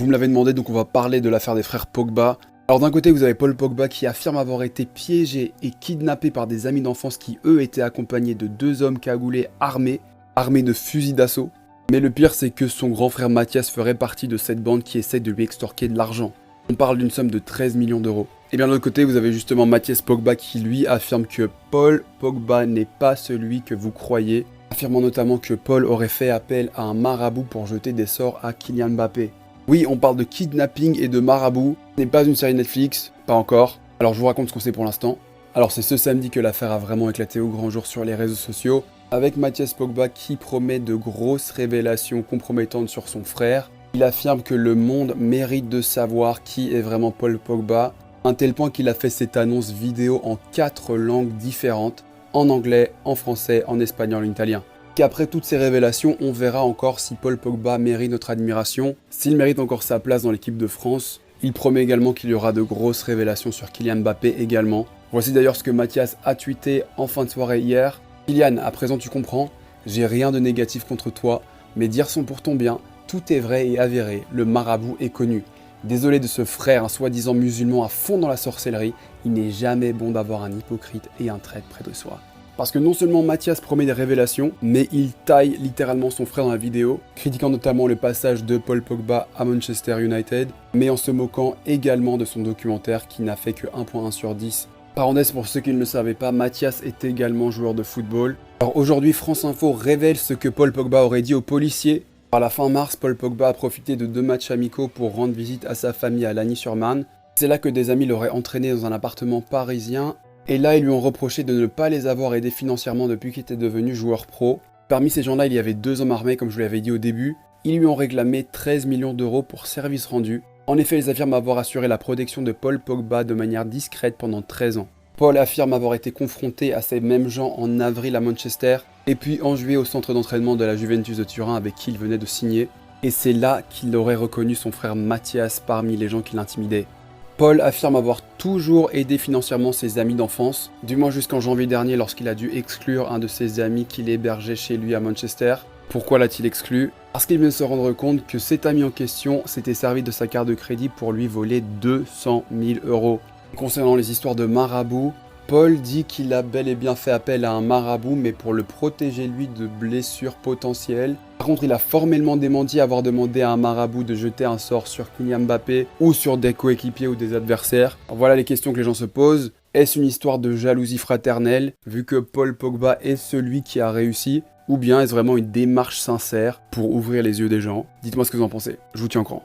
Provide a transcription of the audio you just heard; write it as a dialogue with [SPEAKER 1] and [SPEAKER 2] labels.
[SPEAKER 1] Vous me l'avez demandé, donc on va parler de l'affaire des frères Pogba. Alors d'un côté, vous avez Paul Pogba qui affirme avoir été piégé et kidnappé par des amis d'enfance qui, eux, étaient accompagnés de 2 hommes cagoulés armés de fusils d'assaut. Mais le pire, c'est que son grand frère Mathias ferait partie de cette bande qui essaie de lui extorquer de l'argent. On parle d'une somme de 13 millions d'euros. Et bien de l'autre côté, vous avez justement Mathias Pogba qui, lui, affirme que Paul Pogba n'est pas celui que vous croyez, affirmant notamment que Paul aurait fait appel à un marabout pour jeter des sorts à Kylian Mbappé. Oui, on parle de kidnapping et de marabout. Ce n'est pas une série Netflix, pas encore. Alors je vous raconte ce qu'on sait pour l'instant. Alors c'est ce samedi que l'affaire a vraiment éclaté au grand jour sur les réseaux sociaux, avec Mathias Pogba qui promet de grosses révélations compromettantes sur son frère. Il affirme que le monde mérite de savoir qui est vraiment Paul Pogba, à un tel point qu'il a fait cette annonce vidéo en 4 langues différentes, en anglais, en français, en espagnol, en italien. Qu'après toutes ces révélations, on verra encore si Paul Pogba mérite notre admiration, s'il mérite encore sa place dans l'équipe de France. Il promet également qu'il y aura de grosses révélations sur Kylian Mbappé également. Voici d'ailleurs ce que Mathias a tweeté en fin de soirée hier. Kylian, à présent tu comprends, j'ai rien de négatif contre toi, mes dires sont pour ton bien, tout est vrai et avéré, le marabout est connu. Désolé de ce frère, un soi-disant musulman à fond dans la sorcellerie, il n'est jamais bon d'avoir un hypocrite et un traître près de soi. Parce que non seulement Mathias promet des révélations, mais il taille littéralement son frère dans la vidéo, critiquant notamment le passage de Paul Pogba à Manchester United, mais en se moquant également de son documentaire qui n'a fait que 1.1 sur 10. Parenthèse pour ceux qui ne le savaient pas, Mathias est également joueur de football. Alors aujourd'hui, France Info révèle ce que Paul Pogba aurait dit aux policiers. Par la fin mars, Paul Pogba a profité de 2 matchs amicaux pour rendre visite à sa famille à Lagny-sur-Marne. C'est là que des amis l'auraient entraîné dans un appartement parisien. Et là, ils lui ont reproché de ne pas les avoir aidés financièrement depuis qu'il était devenu joueur pro. Parmi ces gens-là, il y avait 2 hommes armés, comme je vous l'avais dit au début. Ils lui ont réclamé 13 millions d'euros pour service rendu. En effet, ils affirment avoir assuré la protection de Paul Pogba de manière discrète pendant 13 ans. Paul affirme avoir été confronté à ces mêmes gens en avril à Manchester, et puis en juillet au centre d'entraînement de la Juventus de Turin avec qui il venait de signer. Et c'est là qu'il aurait reconnu son frère Mathias parmi les gens qui l'intimidaient. Paul affirme avoir toujours aidé financièrement ses amis d'enfance, du moins jusqu'en janvier dernier lorsqu'il a dû exclure un de ses amis qu'il hébergeait chez lui à Manchester. Pourquoi l'a-t-il exclu? Parce qu'il vient de se rendre compte que cet ami en question s'était servi de sa carte de crédit pour lui voler 200 000 euros. Concernant les histoires de marabout, Paul dit qu'il a bel et bien fait appel à un marabout, mais pour le protéger lui de blessures potentielles. Par contre, il a formellement démenti avoir demandé à un marabout de jeter un sort sur Kylian Mbappé ou sur des coéquipiers ou des adversaires. Alors voilà les questions que les gens se posent. Est-ce une histoire de jalousie fraternelle, vu que Paul Pogba est celui qui a réussi? Ou bien est-ce vraiment une démarche sincère pour ouvrir les yeux des gens? Dites-moi ce que vous en pensez, je vous tiens au courant.